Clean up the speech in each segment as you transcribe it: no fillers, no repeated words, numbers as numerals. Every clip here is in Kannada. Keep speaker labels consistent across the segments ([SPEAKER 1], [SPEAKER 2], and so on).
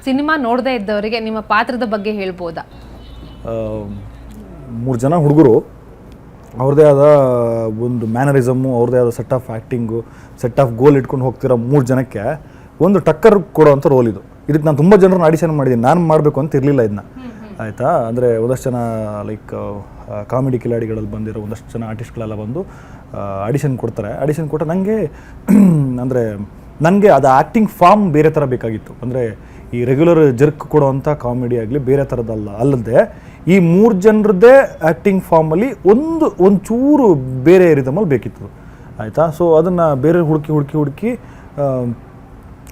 [SPEAKER 1] ಸಿನಿಮಾ ನೋಡದೇ ಇದ್ದವರಿಗೆ ನಿಮ್ಮ ಪಾತ್ರದ ಬಗ್ಗೆ ಹೇಳ್ಬೋದಾ?
[SPEAKER 2] 3 ಜನ ಹುಡುಗರು, ಅವ್ರದ್ದೇ ಆದ ಒಂದು ಮ್ಯಾನರಿಸಮ್ಮು, ಅವ್ರದ್ದೇ ಆದ set of acting, set of goal ಇಟ್ಕೊಂಡು ಹೋಗ್ತಿರೋ 3 ಜನಕ್ಕೆ ಒಂದು ಟಕ್ಕರ್ ಕೊಡೋವಂಥ ರೋಲ್ ಇದು. ಇದಕ್ಕೆ ನಾನು ತುಂಬ ಜನರನ್ನ ಆಡಿಷನ್ ಮಾಡಿದ್ದೀನಿ, ನಾನು ಮಾಡಬೇಕು ಅಂತ ಇರಲಿಲ್ಲ ಇದನ್ನ, ಆಯಿತಾ. ಅಂದರೆ ಒಂದಷ್ಟು ಜನ ಲೈಕ್ ಕಾಮಿಡಿ ಕಿಲಾಡಿಗಳಲ್ಲಿ ಬಂದಿರೋ ಒಂದಷ್ಟು ಜನ ಆರ್ಟಿಸ್ಟ್ಗಳೆಲ್ಲ ಬಂದು ಆಡಿಷನ್ ಕೊಡ್ತಾರೆ. ಆಡಿಷನ್ ಕೊಟ್ಟರೆ ನನಗೆ ಅದು ಆ್ಯಕ್ಟಿಂಗ್ ಫಾರ್ಮ್ ಬೇರೆ ಥರ ಬೇಕಾಗಿತ್ತು. ಅಂದರೆ ಈ ರೆಗ್ಯುಲರ್ ಜರ್ಕ್ ಕೊಡೋವಂಥ ಕಾಮಿಡಿ ಆಗಲಿ ಬೇರೆ ಥರದ್ದಲ್ಲ, ಅಲ್ಲದೆ ಈ 3 ಜನರದ್ದೇ ಆ್ಯಕ್ಟಿಂಗ್ ಫಾರ್ಮಲ್ಲಿ ಒಂಚೂರು ಬೇರೆ ರಿದಮಲ್ಲಿ ಬೇಕಿತ್ತು, ಆಯಿತಾ. ಸೊ ಅದನ್ನು ಬೇರೆ ಹುಡುಕಿ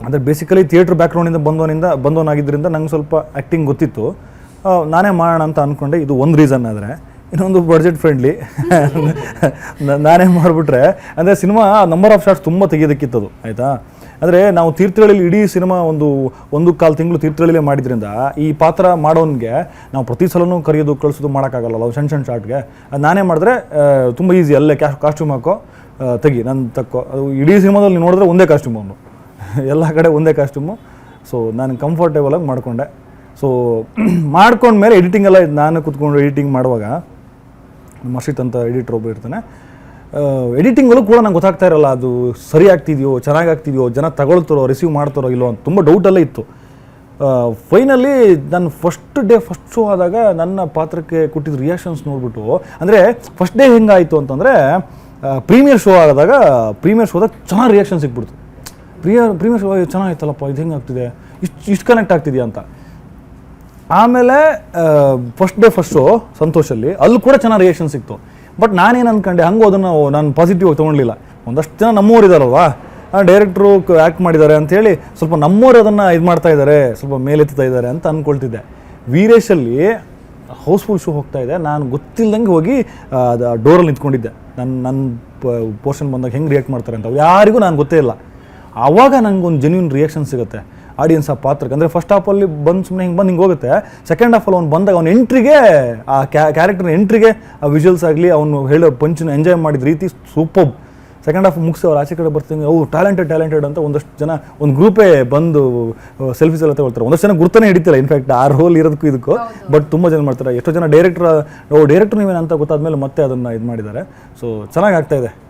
[SPEAKER 2] ಅಂದರೆ ಬೇಸಿಕಲಿ ಥಿಯೇಟ್ರ್ ಬ್ಯಾಕ್ಗ್ರೌಂಡಿಂದ ಬಂದವನಾಗಿದ್ದರಿಂದ ನಂಗೆ ಸ್ವಲ್ಪ ಆ್ಯಕ್ಟಿಂಗ್ ಗೊತ್ತಿತ್ತು, ನಾನೇ ಮಾಡೋಣ ಅಂತ ಅಂದ್ಕೊಂಡೆ. ಇದು ಒಂದು ರೀಸನ್. ಆದರೆ ಇನ್ನೊಂದು ಬಡ್ಜೆಟ್ ಫ್ರೆಂಡ್ಲಿ ನಾನೇ ಮಾಡಿಬಿಟ್ರೆ, ಅಂದರೆ ಸಿನಿಮಾ ನಂಬರ್ ಆಫ್ ಶಾರ್ಟ್ಸ್ ತುಂಬ ತೆಗೆಯೋದಕ್ಕಿತ್ತದು, ಆಯಿತಾ. ಅಂದರೆ ನಾವು ತೀರ್ಥಹಳ್ಳಿಲಿ ಇಡೀ ಸಿನಿಮಾ ಒಂದು ಕಾಲು ತಿಂಗಳು ತೀರ್ಥಹಳ್ಳಿಲೇ ಮಾಡಿದ್ರಿಂದ ಈ ಪಾತ್ರ ಮಾಡೋನಿಗೆ ನಾವು ಪ್ರತಿ ಸಲನೂ ಕರೆಯೋದು ಕಳಿಸೋದು ಮಾಡೋಕ್ಕಾಗಲ್ಲ, ಸಣ್ಣ ಶಾರ್ಟ್ಗೆ. ಅದು ನಾನೇ ಮಾಡಿದ್ರೆ ತುಂಬ ಈಸಿ, ಅಲ್ಲೇ ಕಾಸ್ಟ್ಯೂಮ್ ಹಾಕೋ ತೆಗಿ ನಾನು ತಕ್ಕೋ. ಅದು ಇಡೀ ಸಿನಿಮಾದಲ್ಲಿ ನೀವು ನೋಡಿದ್ರೆ ಒಂದೇ ಕಾಸ್ಟ್ಯೂಮ್, ಅವನು ಎಲ್ಲ ಕಡೆ ಒಂದೇ ಕಾಸ್ಟ್ಯೂಮು. ಸೊ ನಾನು ಕಂಫರ್ಟೇಬಲಾಗಿ ಮಾಡಿಕೊಂಡೆ. ಸೊ ಮಾಡ್ಕೊಂಡ್ಮೇಲೆ ಎಡಿಟಿಂಗ್ ಎಲ್ಲ ನಾನು ಕೂತ್ಕೊಂಡು ಎಡಿಟಿಂಗ್ ಮಾಡುವಾಗ ಮರ್ಷಿತ್ ಅಂತ ಎಡಿಟ್ರ್ ಒಬ್ಬರು ಇರ್ತಾನೆ. ಎಡಿಟಿಂಗಲ್ಲೂ ಕೂಡ ನಂಗೆ ಗೊತ್ತಾಗ್ತಾ ಇರಲ್ಲ, ಅದು ಸರಿ ಆಗ್ತಿದೆಯೋ, ಚೆನ್ನಾಗಿ ಆಗ್ತಿದೆಯೋ, ಜನ ತಗೊಳ್ತಾರೋ, ರಿಸೀವ್ ಮಾಡ್ತಾರೋ ಇಲ್ಲೋ ಅಂತ ತುಂಬ ಡೌಟಲ್ಲೇ ಇತ್ತು. ಫೈನಲಿ ನಾನು ಫಸ್ಟ್ ಶೋ ಆದಾಗ ನನ್ನ ಪಾತ್ರಕ್ಕೆ ಕೊಟ್ಟಿದ್ದ ರಿಯಾಕ್ಷನ್ಸ್ ನೋಡಿಬಿಟ್ಟು, ಅಂದರೆ ಫಸ್ಟ್ ಡೇ ಹೆಂಗಾಯಿತು ಅಂತಂದರೆ ಪ್ರೀಮಿಯರ್ ಶೋದಾಗ ಚೆನ್ನಾಗಿ ರಿಯಾಕ್ಷನ್ ಸಿಕ್ಬಿಡ್ತು. ಪ್ರೀಮಿಯರ್ ಶೋ ಚೆನ್ನಾಗಿತ್ತಲ್ಲಪ್ಪ, ಇದು ಹೆಂಗೆ ಆಗ್ತಿದೆ, ಇಷ್ಟು ಕನೆಕ್ಟ್ ಆಗ್ತಿದೆಯಾ ಅಂತ. ಆಮೇಲೆ ಫಸ್ಟ್ ಶೋ ಸಂತೋಷಲ್ಲಿ ಅಲ್ಲೂ ಕೂಡ ಚೆನ್ನಾಗಿ ರಿಯಾಕ್ಷನ್ ಸಿಕ್ತು. ಬಟ್ ನಾನೇನು ಅಂದ್ಕೊಂಡೆ, ಹಂಗೂ ಅದನ್ನು ನಾನು ಪಾಸಿಟಿವ್ ತೊಗೊಳ್ಲಿಲ್ಲ. ಒಂದಷ್ಟು ಜನ ನಮ್ಮವ್ರು ಇದ್ದಾರಲ್ವಾ, ಡೈರೆಕ್ಟ್ರು ಆ್ಯಕ್ಟ್ ಮಾಡಿದ್ದಾರೆ ಅಂಥೇಳಿ ಸ್ವಲ್ಪ ನಮ್ಮವ್ರು ಅದನ್ನು ಇದು ಮಾಡ್ತಾ ಇದ್ದಾರೆ, ಸ್ವಲ್ಪ ಮೇಲೆತ್ತಾ ಇದ್ದಾರೆ ಅಂತ ಅಂದ್ಕೊಳ್ತಿದ್ದೆ. ವೀರೇಶಲ್ಲಿ ಹೌಸ್ಫುಲ್ ಶೋ ಹೋಗ್ತಾ ಇದೆ, ನಾನು ಗೊತ್ತಿಲ್ಲದಂಗೆ ಹೋಗಿ ಅದು ಡೋರಲ್ಲಿ ನಿಂತ್ಕೊಂಡಿದ್ದೆ. ನನ್ನ ಪೋರ್ಷನ್ ಬಂದಾಗ ಹೆಂಗೆ ರಿಯಾಕ್ಟ್ ಮಾಡ್ತಾರೆ ಅಂತ ಯಾರಿಗೂ ನಾನು ಗೊತ್ತೇ ಇಲ್ಲ. ಆವಾಗ ನನಗೊಂದು ಜೆನ್ಯೂನ್ ರಿಯಾಕ್ಷನ್ ಸಿಗುತ್ತೆ ಆಡಿಯನ್ಸ್ ಆ ಪಾತ್ರಕ್ಕೆ. ಅಂದರೆ ಫಸ್ಟ್ ಹಾಫಲ್ಲಿ ಸುಮ್ಮನೆ ಹಿಂಗೆ ಹೋಗುತ್ತೆ. ಸೆಕೆಂಡ್ ಹಾಫಲ್ಲಿ ಅವ್ನು ಬಂದಾಗ ಅವ್ನ ಎಂಟ್ರಿಗೆ, ಆ ಕ್ಯಾರೆಕ್ಟರ್ನ ಎಂಟ್ರಿಗೆ ಆ ವಿಜುವಲ್ಸ್ ಆಗಲಿ, ಅವನು ಹೇಳೋ ಪಂಚನ್ನ ಎಂಜಾಯ್ ಮಾಡಿದ ರೀತಿ ಸೂಪರ್. ಸೆಕೆಂಡ್ ಹಾಫ್ ಮುಗಿಸಿ ಅವ್ರು ಆಚೆ ಕಡೆ ಬರ್ತೀನಿ, ಟ್ಯಾಲೆಂಟೆಡ್ ಅಂತ ಒಂದಷ್ಟು ಜನ ಒಂದು ಗ್ರೂಪೇ ಬಂದು ಸೆಲ್ಫೀಸ್ ಎಲ್ಲ ತಗೊಳ್ತಾರೆ. ಒಂದಷ್ಟು ಜನ ಗುರ್ತಾನೆ ಹಿಡಿತಿಲ್ಲ ಇನ್ಫ್ಯಾಕ್ಟ್ ಆ ರೋಲ್ ಇರೋದಕ್ಕೂ ಇದಕ್ಕೂ. ಬಟ್ ತುಂಬ ಜನ ಮಾಡ್ತಾರೆ. ಎಷ್ಟೋ ಜನ ಡೈರೆಕ್ಟ್ರ್ ನೀವೇನು ಅಂತ ಗೊತ್ತಾದ್ಮೇಲೆ ಮತ್ತೆ ಅದನ್ನು ಇದು ಮಾಡಿದ್ದಾರೆ. ಸೊ ಚೆನ್ನಾಗಿ ಆಗ್ತಾಯಿದೆ.